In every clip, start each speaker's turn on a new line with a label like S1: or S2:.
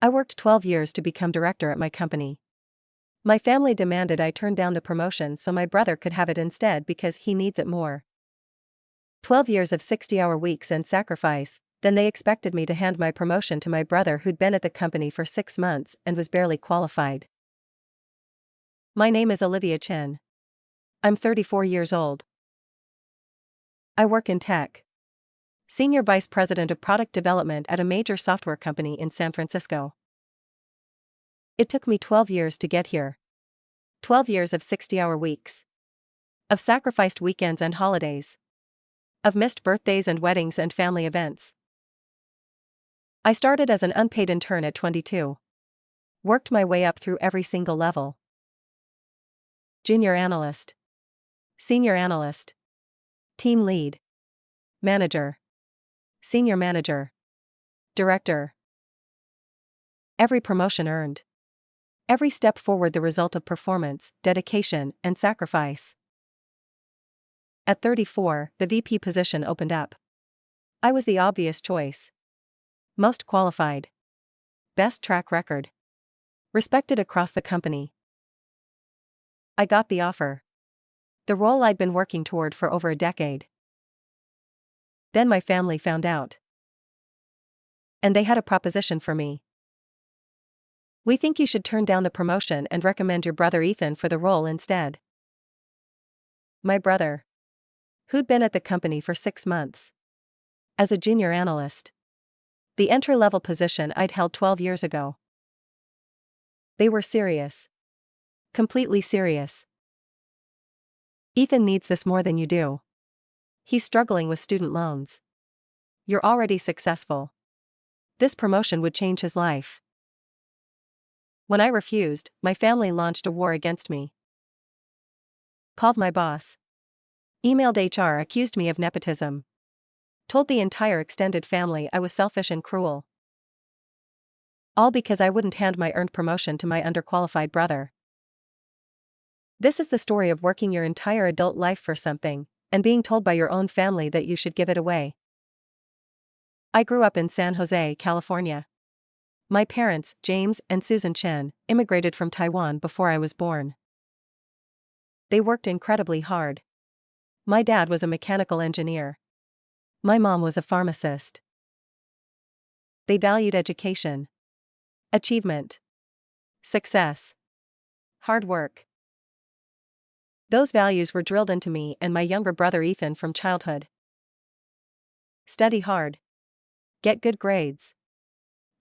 S1: I worked 12 years to become director at my company. My family demanded I turn down the promotion so my brother could have it instead because he needs it more. 12 years of 60-hour weeks and sacrifice, then they expected me to hand my promotion to my brother who'd been at the company for 6 months and was barely qualified. My name is Olivia Chin. I'm 34 years old. I work in tech. Senior Vice President of Product Development at a major software company in San Francisco. It took me 12 years to get here. 12 years of 60-hour weeks. Of sacrificed weekends and holidays. Of missed birthdays and weddings and family events. I started as an unpaid intern at 22. Worked my way up through every single level. Junior analyst. Senior analyst. Team lead. Manager. Senior manager. Director. Every promotion earned. Every step forward the result of performance, dedication, and sacrifice. At 34, the VP position opened up. I was the obvious choice. Most qualified. Best track record. Respected across the company. I got the offer. The role I'd been working toward for over a decade. Then my family found out. And they had a proposition for me. We think you should turn down the promotion and recommend your brother Ethan for the role instead. My brother. Who'd been at the company for 6 months. As a junior analyst. The entry-level position I'd held 12 years ago. They were serious. Completely serious. Ethan needs this more than you do. He's struggling with student loans. You're already successful. This promotion would change his life. When I refused, my family launched a war against me. Called my boss. Emailed HR, accused me of nepotism. Told the entire extended family I was selfish and cruel. All because I wouldn't hand my earned promotion to my underqualified brother. This is the story of working your entire adult life for something, and being told by your own family that you should give it away. I grew up in San Jose, California. My parents, James and Susan Chen, immigrated from Taiwan before I was born. They worked incredibly hard. My dad was a mechanical engineer. My mom was a pharmacist. They valued education, achievement, success, hard work. Those values were drilled into me and my younger brother Ethan from childhood. Study hard. Get good grades.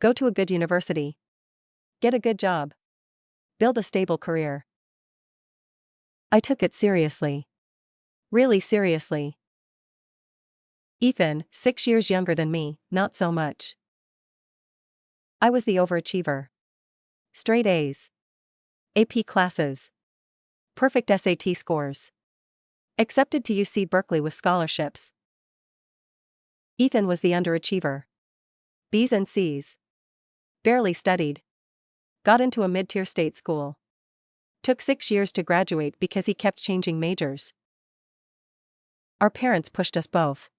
S1: Go to a good university. Get a good job. Build a stable career. I took it seriously. Really seriously. Ethan, 6 years younger than me, not so much. I was the overachiever. Straight A's. AP classes. Perfect SAT scores. Accepted to UC Berkeley with scholarships. Ethan was the underachiever. B's and C's. Barely studied. Got into a mid-tier state school. Took 6 years to graduate because he kept changing majors. Our parents pushed us both.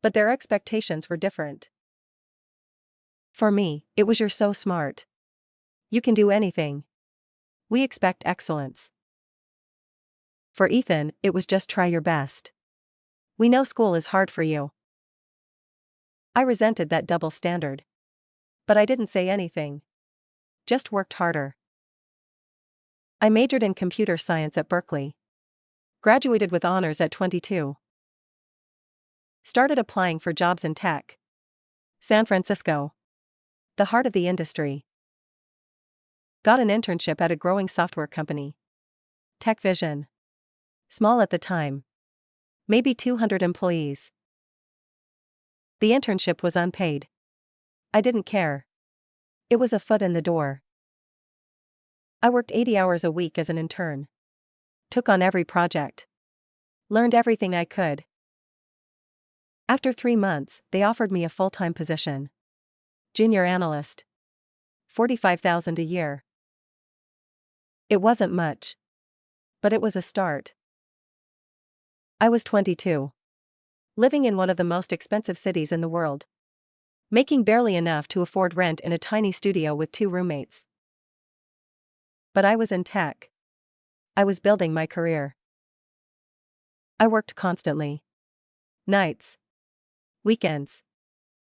S1: But their expectations were different. For me, it was "you're so smart. You can do anything. We expect excellence." For Ethan, it was "just try your best. We know school is hard for you." I resented that double standard. But I didn't say anything. Just worked harder. I majored in computer science at Berkeley. Graduated with honors at 22. Started applying for jobs in tech. San Francisco. The heart of the industry. Got an internship at a growing software company. Tech Vision. Small at the time. Maybe 200 employees. The internship was unpaid. I didn't care. It was a foot in the door. I worked 80 hours a week as an intern. Took on every project. Learned everything I could. After 3 months, they offered me a full-time position. Junior analyst. $45,000 a year. It wasn't much. But it was a start. I was 22. Living in one of the most expensive cities in the world. making barely enough to afford rent in a tiny studio with 2 roommates. But I was in tech. I was building my career. I worked constantly. Nights. Weekends.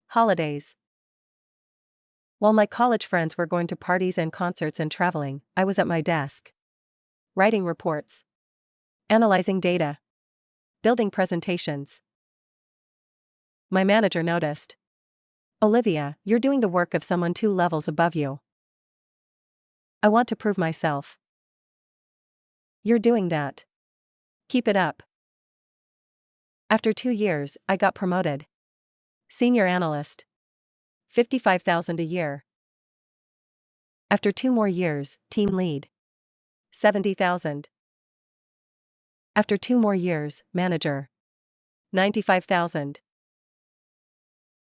S1: Holidays. While my college friends were going to parties and concerts and traveling, I was at my desk. Writing reports. Analyzing data. Building presentations. My manager noticed. "Olivia, you're doing the work of someone 2 levels above you." "I want to prove myself." "You're doing that. Keep it up." After 2 years, I got promoted. Senior analyst. 55,000 a year. After 2 more years, team lead. 70,000. After 2 more years, manager. 95,000.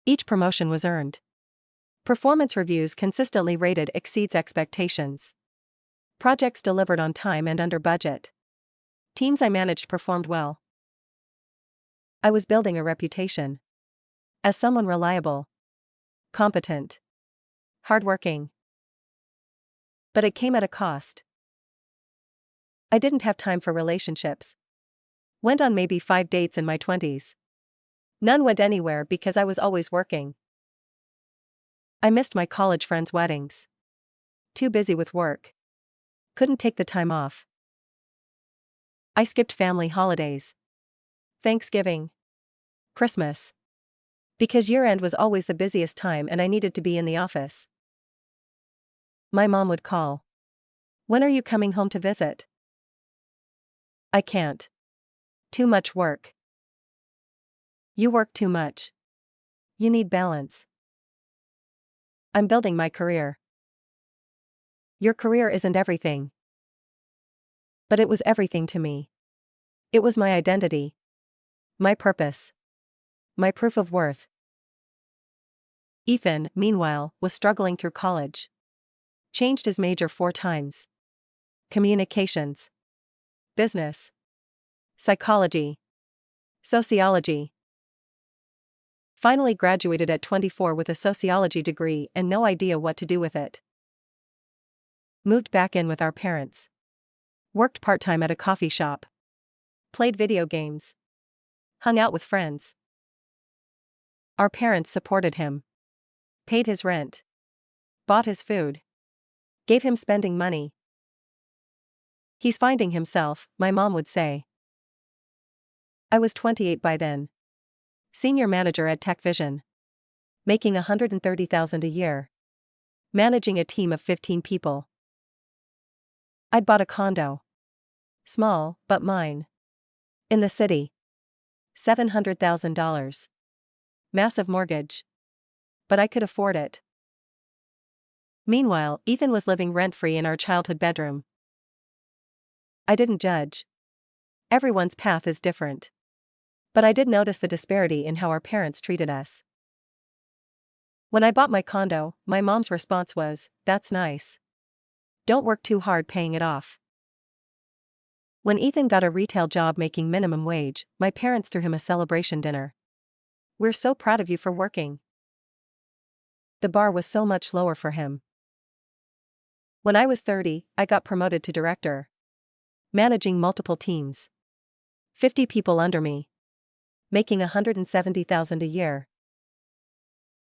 S1: Each promotion was earned. Performance reviews consistently rated exceeds expectations. Projects delivered on time and under budget. Teams I managed performed well. I was building a reputation as someone reliable, competent, hardworking. But it came at a cost. I didn't have time for relationships. Went on maybe 5 dates in my 20s. None went anywhere because I was always working. I missed my college friends' weddings. Too busy with work. Couldn't take the time off. I skipped family holidays. Thanksgiving. Christmas. Because year-end was always the busiest time and I needed to be in the office. My mom would call. "When are you coming home to visit?" "I can't. Too much work." "You work too much. You need balance." "I'm building my career." "Your career isn't everything." But it was everything to me. It was my identity. My purpose. My proof of worth. Ethan, meanwhile, was struggling through college. Changed his major 4 times. Communications. Business. Psychology. Sociology. Finally graduated at 24 with a sociology degree and no idea what to do with it. Moved back in with our parents. Worked part-time at a coffee shop. Played video games. Hung out with friends. Our parents supported him. Paid his rent. Bought his food. Gave him spending money. "He's finding himself," my mom would say. I was 28 by then. Senior manager at Tech Vision. Making $130,000 a year. Managing a team of 15 people. I'd bought a condo. Small, but mine. In the city. $700,000. Massive mortgage. But I could afford it. Meanwhile, Ethan was living rent-free in our childhood bedroom. I didn't judge. Everyone's path is different. But I did notice the disparity in how our parents treated us. When I bought my condo, my mom's response was, "That's nice. Don't work too hard paying it off." When Ethan got a retail job making minimum wage, my parents threw him a celebration dinner. "We're so proud of you for working." The bar was so much lower for him. When I was 30, I got promoted to director. Managing multiple teams. 50 people under me. Making $170,000 a year.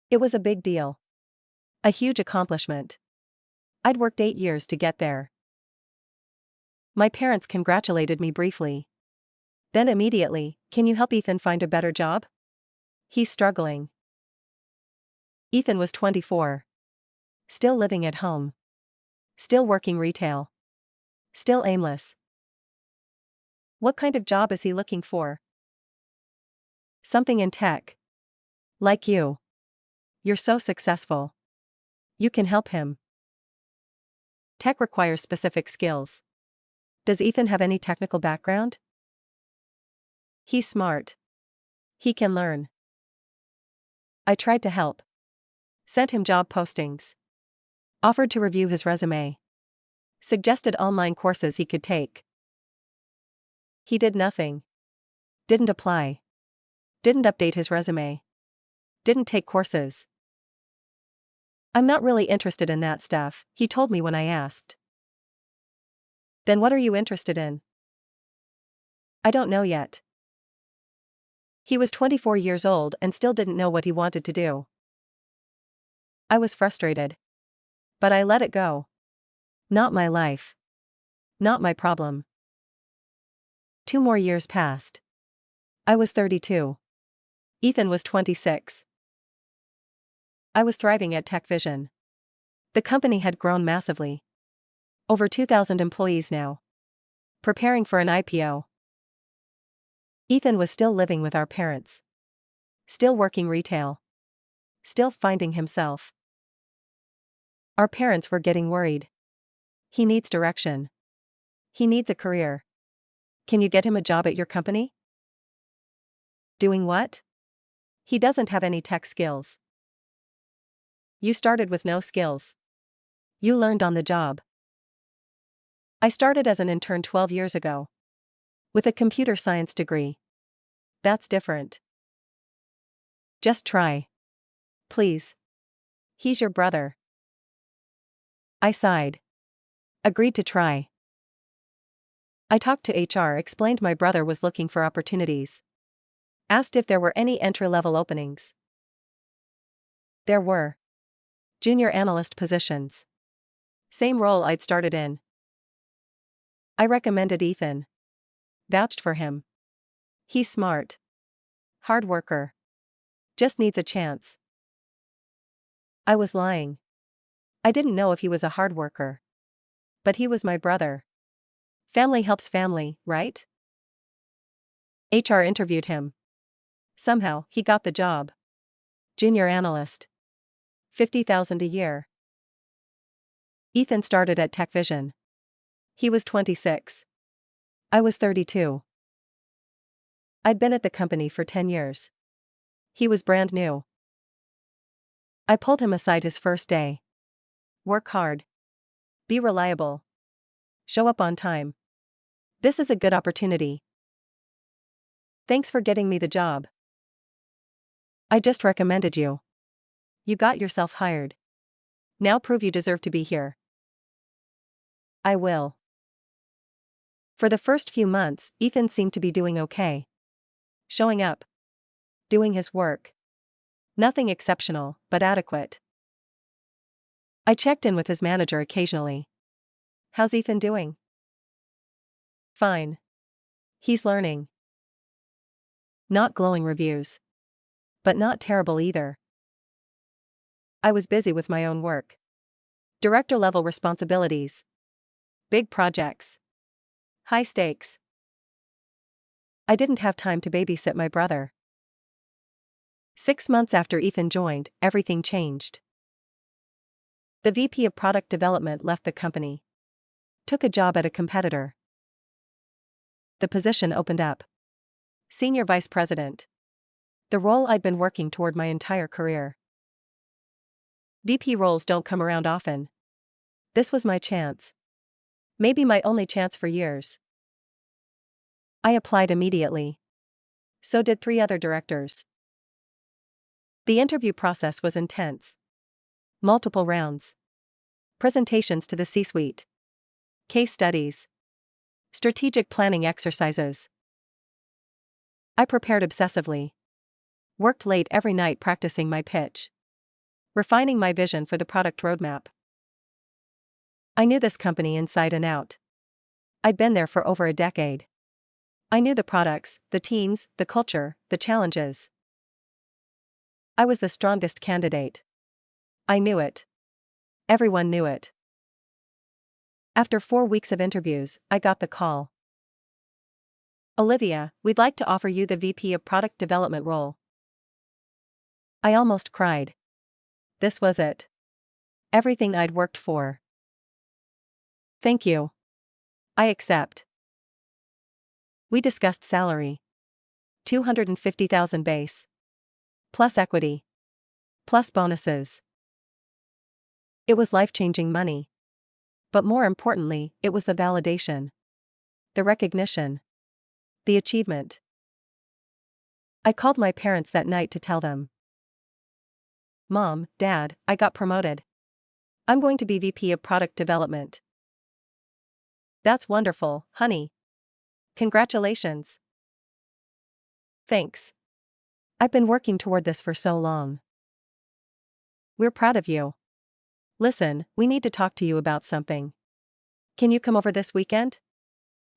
S1: It was a big deal. A huge accomplishment. I'd worked 8 years to get there. My parents congratulated me briefly. Then immediately, "Can you help Ethan find a better job? He's struggling." Ethan was 24. Still living at home. Still working retail. Still aimless. What kind of job is he looking for? Something in tech. Like you. You're so successful. You can help him. Tech requires specific skills. Does Ethan have any technical background? He's smart. He can learn. I tried to help. Sent him job postings. Offered to review his resume. Suggested online courses he could take. He did nothing. Didn't apply. Didn't update his resume. Didn't take courses. I'm not really interested in that stuff, he told me when I asked. Then what are you interested in? I don't know yet. He was 24 years old and still didn't know what he wanted to do. I was frustrated. But I let it go. Not my life. Not my problem. 2 more years passed. I was 32. Ethan was 26. I was thriving at Tech Vision. The company had grown massively. Over 2,000 employees now. Preparing for an IPO. Ethan was still living with our parents. Still working retail. Still finding himself. Our parents were getting worried. He needs direction. He needs a career. Can you get him a job at your company? Doing what? He doesn't have any tech skills. You started with no skills. You learned on the job. I started as an intern 12 years ago. With a computer science degree. That's different. Just try. Please. He's your brother. I sighed. Agreed to try. I talked to HR, explained my brother was looking for opportunities. Asked if there were any entry-level openings. There were. Junior analyst positions. Same role I'd started in. I recommended Ethan. Vouched for him. He's smart. Hard worker. Just needs a chance. I was lying. I didn't know if he was a hard worker. But he was my brother. Family helps family, right? HR interviewed him. Somehow, he got the job. Junior analyst. $50,000 a year. Ethan started at Tech Vision. He was 26. I was 32. I'd been at the company for 10 years. He was brand new. I pulled him aside his first day. Work hard. Be reliable. Show up on time. This is a good opportunity. Thanks for getting me the job. I just recommended you. You got yourself hired. Now prove you deserve to be here. I will. For the first few months, Ethan seemed to be doing okay. Showing up. Doing his work. Nothing exceptional, but adequate. I checked in with his manager occasionally. How's Ethan doing? Fine. He's learning. Not glowing reviews. But not terrible either. I was busy with my own work. Director-level responsibilities. Big projects. High stakes. I didn't have time to babysit my brother. 6 months after Ethan joined, everything changed. The VP of Product Development left the company. Took a job at a competitor. The position opened up. Senior Vice President. The role I'd been working toward my entire career. VP roles don't come around often. This was my chance. Maybe my only chance for years. I applied immediately. So did 3 other directors. The interview process was intense. Multiple rounds. Presentations to the C-suite. Case studies. Strategic planning exercises. I prepared obsessively. Worked late every night practicing my pitch. Refining my vision for the product roadmap. I knew this company inside and out. I'd been there for over a decade. I knew the products, the teams, the culture, the challenges. I was the strongest candidate. I knew it. Everyone knew it. After 4 weeks of interviews, I got the call. Olivia, we'd like to offer you the VP of Product Development role. I almost cried. This was it. Everything I'd worked for. Thank you. I accept. We discussed salary. $250,000 base. Plus equity. Plus bonuses. It was life-changing money. But more importantly, it was the validation. The recognition. The achievement. I called my parents that night to tell them. Mom, Dad, I got promoted. I'm going to be VP of Product Development. That's wonderful, honey. Congratulations. Thanks. I've been working toward this for so long. We're proud of you. Listen, we need to talk to you about something. Can you come over this weekend?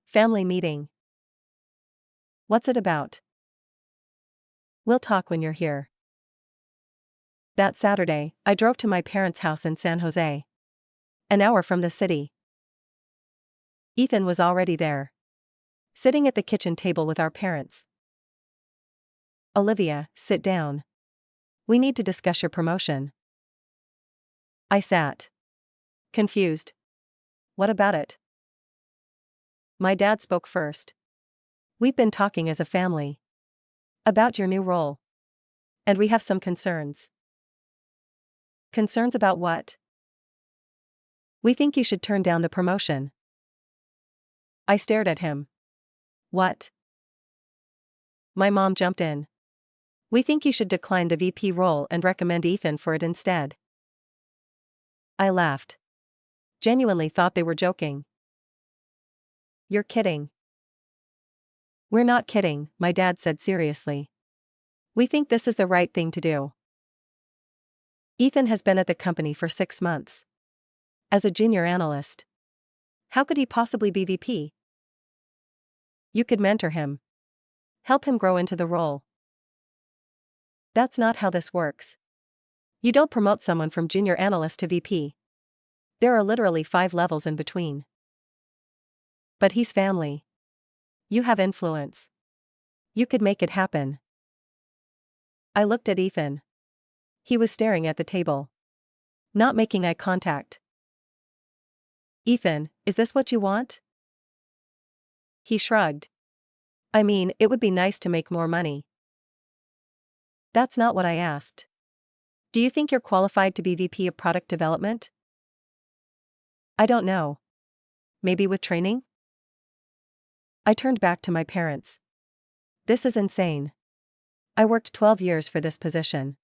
S1: Family meeting. What's it about? We'll talk when you're here. That Saturday, I drove to my parents' house in San Jose. An hour from the city. Ethan was already there. Sitting at the kitchen table with our parents. Olivia, sit down. We need to discuss your promotion. I sat. Confused. What about it? My dad spoke first. We've been talking as a family. About your new role. And we have some concerns. Concerns about what? We think you should turn down the promotion. I stared at him. What? My mom jumped in. We think you should decline the VP role and recommend Ethan for it instead. I laughed. Genuinely thought they were joking. You're kidding. We're not kidding, my dad said seriously. We think this is the right thing to do. Ethan has been at the company for 6 months. As a junior analyst. How could he possibly be VP? You could mentor him. Help him grow into the role. That's not how this works. You don't promote someone from junior analyst to VP. There are literally 5 levels in between. But he's family. You have influence. You could make it happen. I looked at Ethan. He was staring at the table. Not making eye contact. Ethan, is this what you want? He shrugged. I mean, it would be nice to make more money. That's not what I asked. Do you think you're qualified to be VP of Product Development? I don't know. Maybe with training? I turned back to my parents. This is insane. I worked 12 years for this position.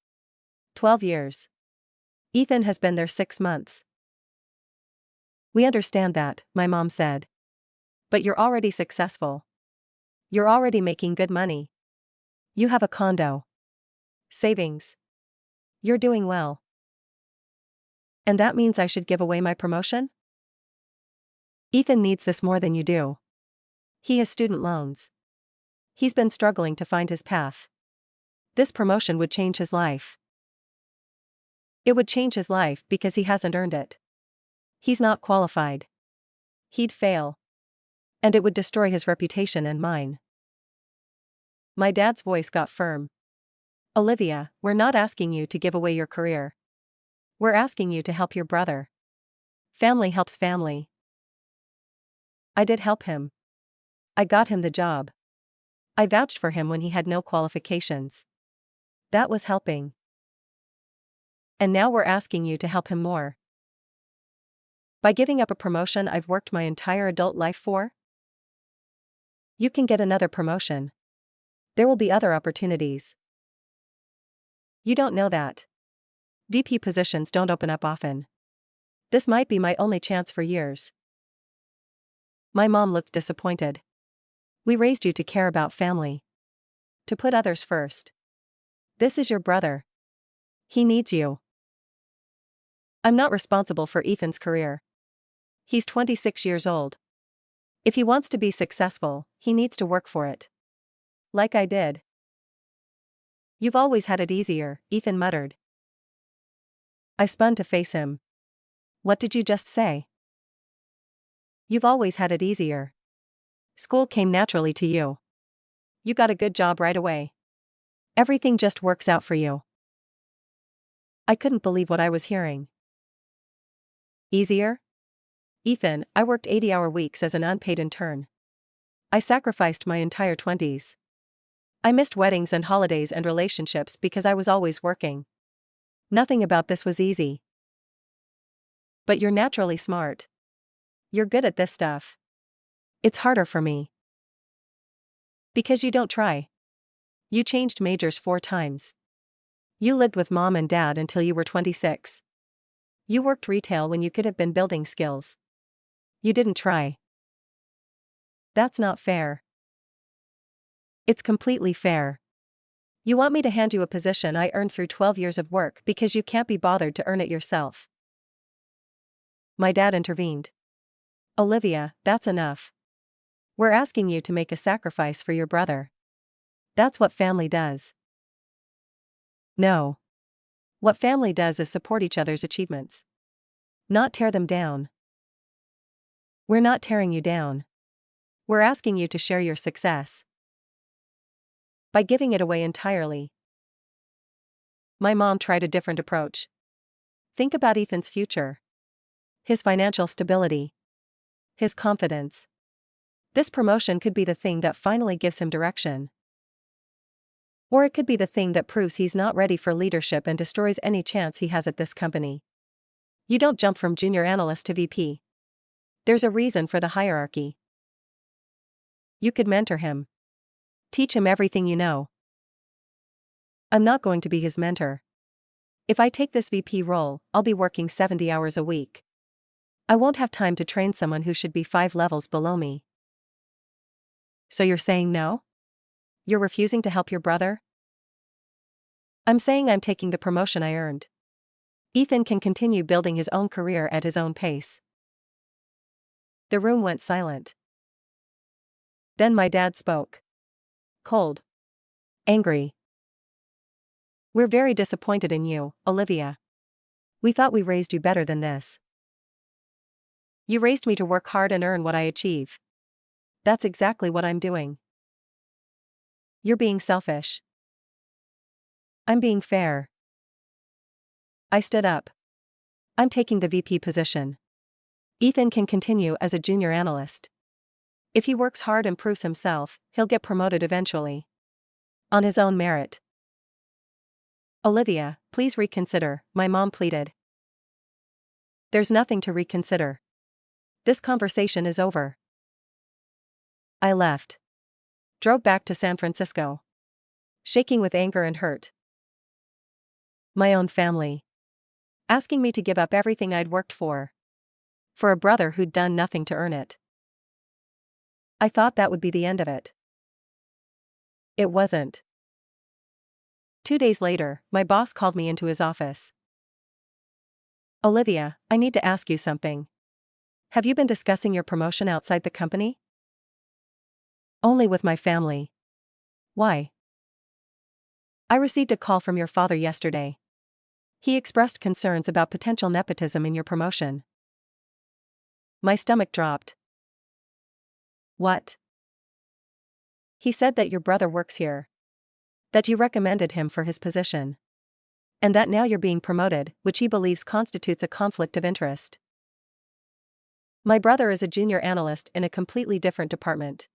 S1: 12 years. Ethan has been there 6 months. We understand that, my mom said. But you're already successful. You're already making good money. You have a condo. Savings. You're doing well. And that means I should give away my promotion? Ethan needs this more than you do. He has student loans. He's been struggling to find his path. This promotion would change his life. It would change his life because he hasn't earned it. He's not qualified. He'd fail. And it would destroy his reputation and mine. My dad's voice got firm. Olivia, we're not asking you to give away your career. We're asking you to help your brother. Family helps family. I did help him. I got him the job. I vouched for him when he had no qualifications. That was helping. And now we're asking you to help him more. By giving up a promotion I've worked my entire adult life for? You can get another promotion. There will be other opportunities. You don't know that. VP positions don't open up often. This might be my only chance for years. My mom looked disappointed. We raised you to care about family. To put others first. This is your brother. He needs you. I'm not responsible for Ethan's career. He's 26 years old. If he wants to be successful, he needs to work for it. Like I did. You've always had it easier, Ethan muttered. I spun to face him. What did you just say? You've always had it easier. School came naturally to you. You got a good job right away. Everything just works out for you. I couldn't believe what I was hearing. Easier? Ethan, I worked 80-hour weeks as an unpaid intern. I sacrificed my entire 20s. I missed weddings and holidays and relationships because I was always working. Nothing about this was easy. But you're naturally smart. You're good at this stuff. It's harder for me. Because you don't try. You changed majors 4 times. You lived with mom and dad until you were 26. You worked retail when you could have been building skills. You didn't try. That's not fair. It's completely fair. You want me to hand you a position I earned through 12 years of work because you can't be bothered to earn it yourself. My dad intervened. Olivia, that's enough. We're asking you to make a sacrifice for your brother. That's what family does. No. What family does is support each other's achievements. Not tear them down. We're not tearing you down. We're asking you to share your success. By giving it away entirely. My mom tried a different approach. Think about Ethan's future. His financial stability. His confidence. This promotion could be the thing that finally gives him direction. Or it could be the thing that proves he's not ready for leadership and destroys any chance he has at this company. You don't jump from junior analyst to VP. There's a reason for the hierarchy. You could mentor him. Teach him everything you know. I'm not going to be his mentor. If I take this VP role, I'll be working 70 hours a week. I won't have time to train someone who should be 5 levels below me. So you're saying no? You're refusing to help your brother? I'm saying I'm taking the promotion I earned. Ethan can continue building his own career at his own pace. The room went silent. Then my dad spoke. Cold. Angry. We're very disappointed in you, Olivia. We thought we raised you better than this. You raised me to work hard and earn what I achieve. That's exactly what I'm doing. You're being selfish. I'm being fair. I stood up. I'm taking the VP position. Ethan can continue as a junior analyst. If he works hard and proves himself, he'll get promoted eventually. On his own merit. Olivia, please reconsider, my mom pleaded. There's nothing to reconsider. This conversation is over. I left. Drove back to San Francisco. Shaking with anger and hurt. My own family. Asking me to give up everything I'd worked for. For a brother who'd done nothing to earn it. I thought that would be the end of it. It wasn't. 2 days later, my boss called me into his office. Olivia, I need to ask you something. Have you been discussing your promotion outside the company? Only with my family. Why? I received a call from your father yesterday. He expressed concerns about potential nepotism in your promotion. My stomach dropped. What? He said that your brother works here. That you recommended him for his position. And that now you're being promoted, which he believes constitutes a conflict of interest. My brother is a junior analyst in a completely different department.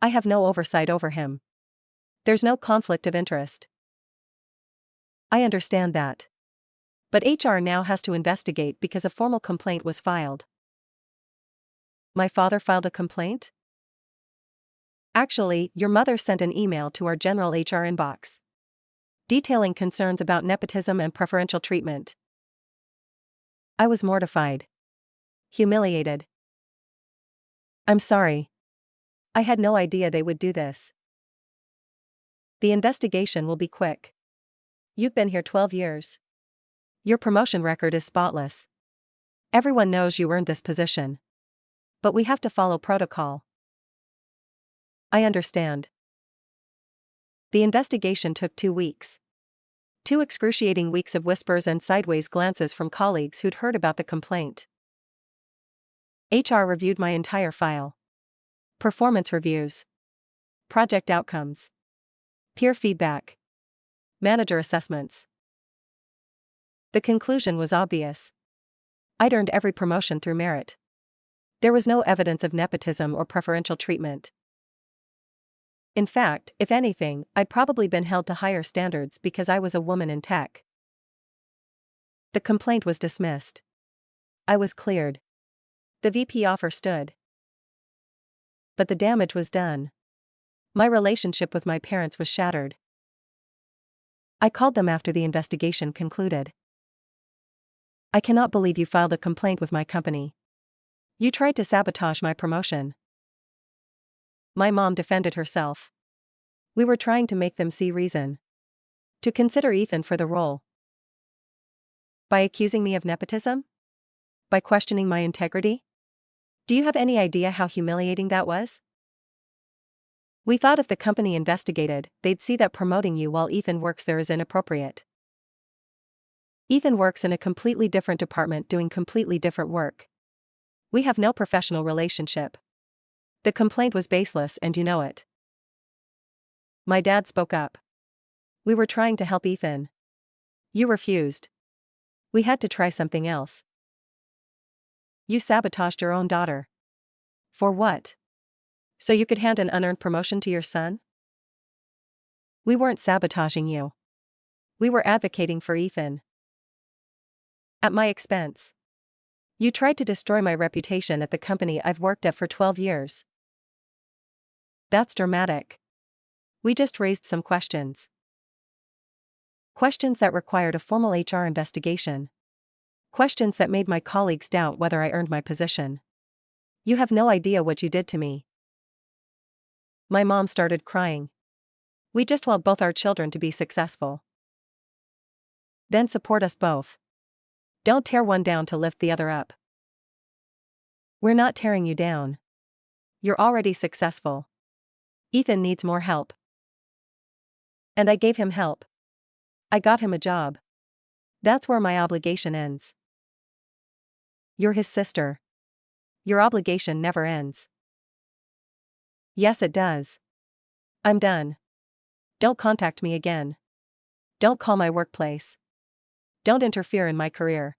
S1: I have no oversight over him. There's no conflict of interest. I understand that. But HR now has to investigate because a formal complaint was filed. My father filed a complaint? Actually, your mother sent an email to our general HR inbox. Detailing concerns about nepotism and preferential treatment. I was mortified. Humiliated. I'm sorry. I had no idea they would do this. The investigation will be quick. You've been here 12 years. Your promotion record is spotless. Everyone knows you earned this position. But we have to follow protocol. I understand. The investigation took 2 weeks. 2 excruciating weeks of whispers and sideways glances from colleagues who'd heard about the complaint. HR reviewed my entire file. Performance reviews. Project outcomes. Peer feedback. Manager assessments. The conclusion was obvious. I'd earned every promotion through merit. There was no evidence of nepotism or preferential treatment. In fact, if anything, I'd probably been held to higher standards because I was a woman in tech. The complaint was dismissed. I was cleared. The VP offer stood. But the damage was done. My relationship with my parents was shattered. I called them after the investigation concluded. I cannot believe you filed a complaint with my company. You tried to sabotage my promotion. My mom defended herself. We were trying to make them see reason to consider Ethan for the role. By accusing me of nepotism? By questioning my integrity? Do you have any idea how humiliating that was? We thought if the company investigated, they'd see that promoting you while Ethan works there is inappropriate. Ethan works in a completely different department doing completely different work. We have no professional relationship. The complaint was baseless and you know it. My dad spoke up. We were trying to help Ethan. You refused. We had to try something else. You sabotaged your own daughter. For what? So you could hand an unearned promotion to your son? We weren't sabotaging you. We were advocating for Ethan. At my expense. You tried to destroy my reputation at the company I've worked at for 12 years. That's dramatic. We just raised some questions. Questions that required a formal HR investigation. Questions that made my colleagues doubt whether I earned my position. You have no idea what you did to me. My mom started crying. We just want both our children to be successful. Then support us both. Don't tear one down to lift the other up. We're not tearing you down. You're already successful. Ethan needs more help. And I gave him help. I got him a job. That's where my obligation ends. You're his sister. Your obligation never ends. Yes, it does. I'm done. Don't contact me again. Don't call my workplace. Don't interfere in my career.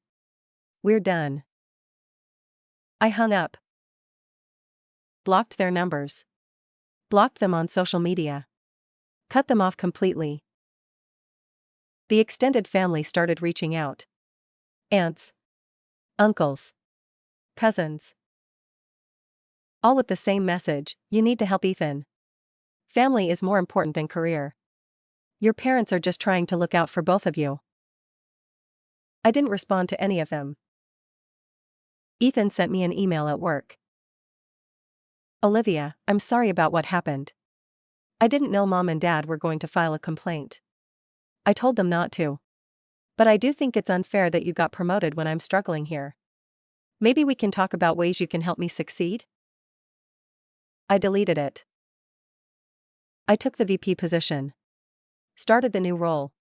S1: We're done. I hung up. Blocked their numbers. Blocked them on social media. Cut them off completely. The extended family started reaching out. Aunts. Uncles. Cousins. All with the same message: you need to help Ethan. Family is more important than career. Your parents are just trying to look out for both of you. I didn't respond to any of them. Ethan sent me an email at work. Olivia, I'm sorry about what happened. I didn't know Mom and Dad were going to file a complaint. I told them not to. But I do think it's unfair that you got promoted when I'm struggling here. Maybe we can talk about ways you can help me succeed? I deleted it. I took the VP position. Started the new role.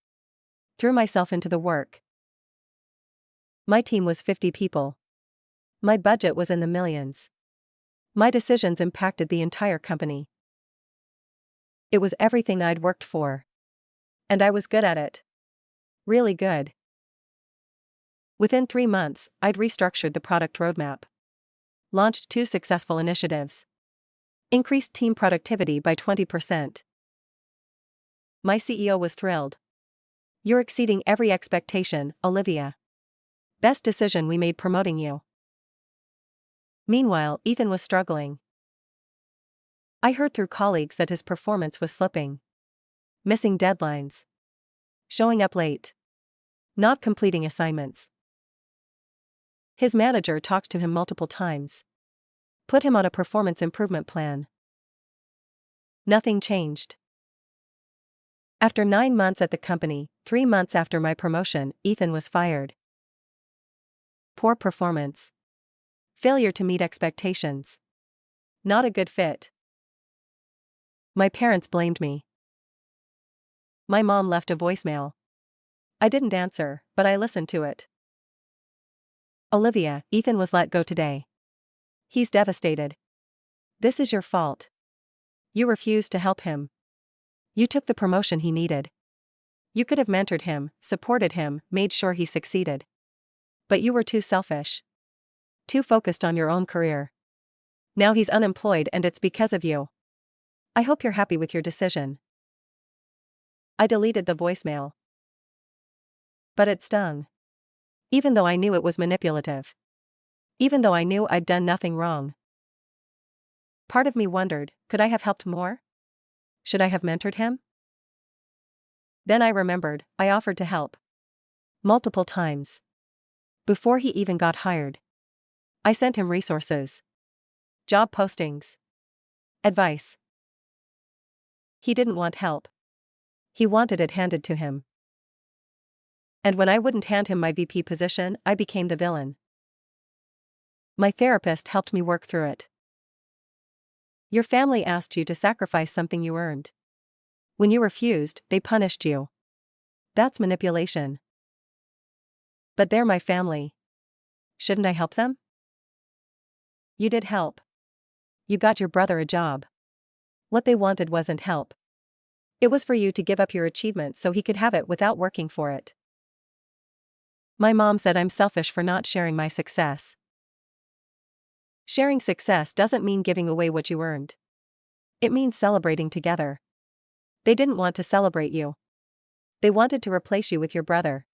S1: Threw myself into the work. My team was 50 people. My budget was in the millions. My decisions impacted the entire company. It was everything I'd worked for. And I was good at it. Really good. Within 3 months, I'd restructured the product roadmap. Launched 2 successful initiatives. Increased team productivity by 20%. My CEO was thrilled. You're exceeding every expectation, Olivia. Best decision we made promoting you. Meanwhile, Ethan was struggling. I heard through colleagues that his performance was slipping. Missing deadlines. Showing up late. Not completing assignments. His manager talked to him multiple times. Put him on a performance improvement plan. Nothing changed. After 9 months at the company, 3 months after my promotion, Ethan was fired. Poor performance. Failure to meet expectations. Not a good fit. My parents blamed me. My mom left a voicemail. I didn't answer, but I listened to it. Olivia, Ethan was let go today. He's devastated. This is your fault. You refused to help him. You took the promotion he needed. You could have mentored him, supported him, made sure he succeeded. But you were too selfish. Too focused on your own career. Now he's unemployed and it's because of you. I hope you're happy with your decision. I deleted the voicemail. But it stung. Even though I knew it was manipulative. Even though I knew I'd done nothing wrong. Part of me wondered, could I have helped more? Should I have mentored him? Then I remembered, I offered to help. Multiple times. Before he even got hired. I sent him resources. Job postings. Advice. He didn't want help. He wanted it handed to him. And when I wouldn't hand him my VP position, I became the villain. My therapist helped me work through it. Your family asked you to sacrifice something you earned. When you refused, they punished you. That's manipulation. But they're my family. Shouldn't I help them? You did help. You got your brother a job. What they wanted wasn't help. It was for you to give up your achievement so he could have it without working for it. My mom said I'm selfish for not sharing my success. Sharing success doesn't mean giving away what you earned. It means celebrating together. They didn't want to celebrate you. They wanted to replace you with your brother.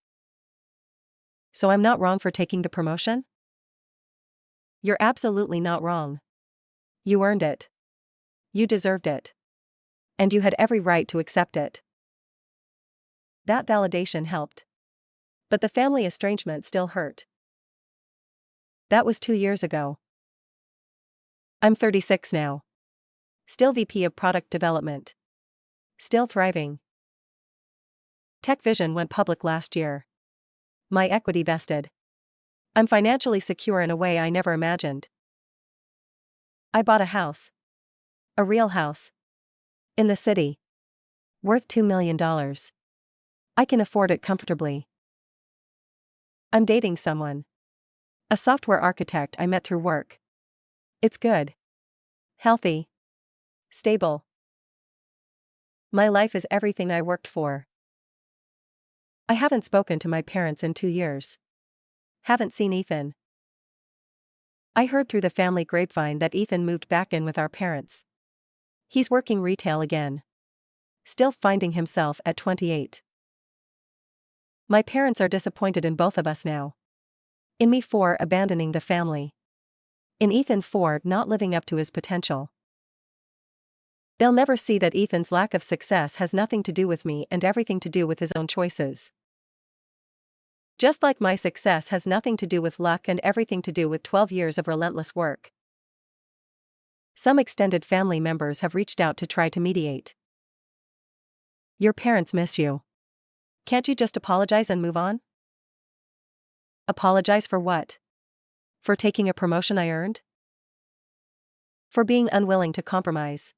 S1: So I'm not wrong for taking the promotion? You're absolutely not wrong. You earned it. You deserved it. And you had every right to accept it. That validation helped. But the family estrangement still hurt. That was 2 years ago. I'm 36 now. Still VP of Product Development. Still thriving. Tech Vision went public last year. My equity vested. I'm financially secure in a way I never imagined. I bought a house. A real house. In the city. Worth $2 million. I can afford it comfortably. I'm dating someone. A software architect I met through work. It's good. Healthy. Stable. My life is everything I worked for. I haven't spoken to my parents in 2 years. Haven't seen Ethan. I heard through the family grapevine that Ethan moved back in with our parents. He's working retail again. Still finding himself at 28. My parents are disappointed in both of us now. In me for abandoning the family. In Ethan for not living up to his potential. They'll never see that Ethan's lack of success has nothing to do with me and everything to do with his own choices. Just like my success has nothing to do with luck and everything to do with 12 years of relentless work. Some extended family members have reached out to try to mediate. Your parents miss you. Can't you just apologize and move on? Apologize for what? For taking a promotion I earned? For being unwilling to compromise?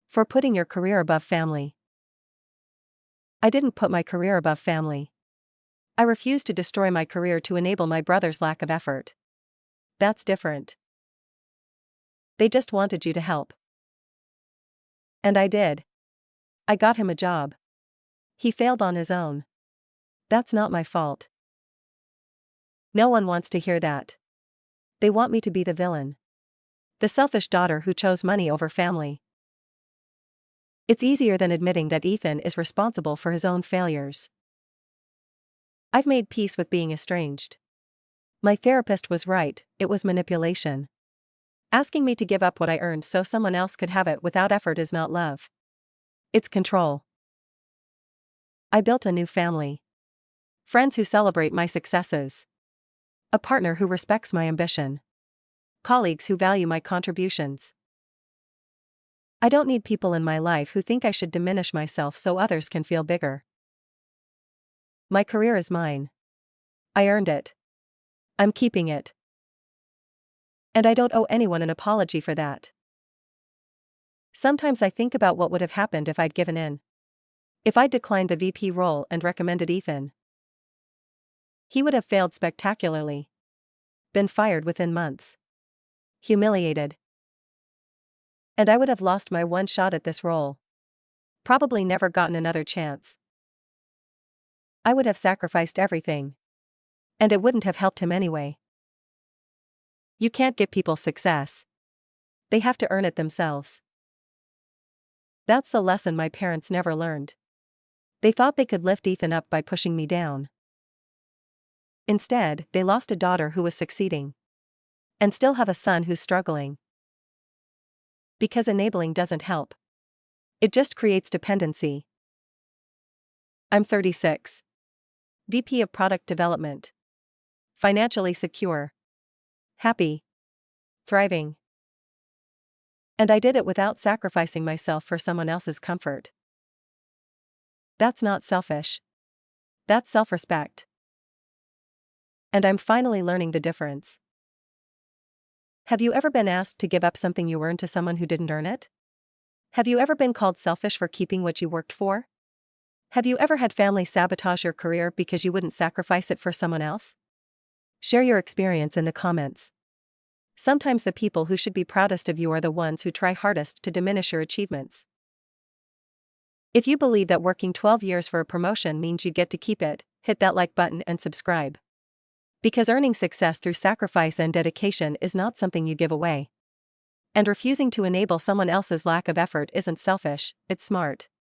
S1: For putting your career above family? I didn't put my career above family. I refused to destroy my career to enable my brother's lack of effort. That's different. They just wanted you to help. And I did. I got him a job. He failed on his own. That's not my fault. No one wants to hear that. They want me to be the villain. The selfish daughter who chose money over family. It's easier than admitting that Ethan is responsible for his own failures. I've made peace with being estranged. My therapist was right, it was manipulation. Asking me to give up what I earned so someone else could have it without effort is not love. It's control. I built a new family. Friends who celebrate my successes. A partner who respects my ambition. Colleagues who value my contributions. I don't need people in my life who think I should diminish myself so others can feel bigger. My career is mine. I earned it. I'm keeping it. And I don't owe anyone an apology for that. Sometimes I think about what would have happened if I'd given in. If I'd declined the VP role and recommended Ethan. He would have failed spectacularly. Been fired within months. Humiliated. And I would have lost my one shot at this role. Probably never gotten another chance. I would have sacrificed everything. And it wouldn't have helped him anyway. You can't give people success. They have to earn it themselves. That's the lesson my parents never learned. They thought they could lift Ethan up by pushing me down. Instead, they lost a daughter who was succeeding. And still have a son who's struggling. Because enabling doesn't help. It just creates dependency. I'm 36. VP of Product Development. Financially secure. Happy. Thriving. And I did it without sacrificing myself for someone else's comfort. That's not selfish. That's self-respect. And I'm finally learning the difference. Have you ever been asked to give up something you earned to someone who didn't earn it? Have you ever been called selfish for keeping what you worked for? Have you ever had family sabotage your career because you wouldn't sacrifice it for someone else? Share your experience in the comments. Sometimes the people who should be proudest of you are the ones who try hardest to diminish your achievements. If you believe that working 12 years for a promotion means you get to keep it, hit that like button and subscribe. Because earning success through sacrifice and dedication is not something you give away. And refusing to enable someone else's lack of effort isn't selfish, it's smart.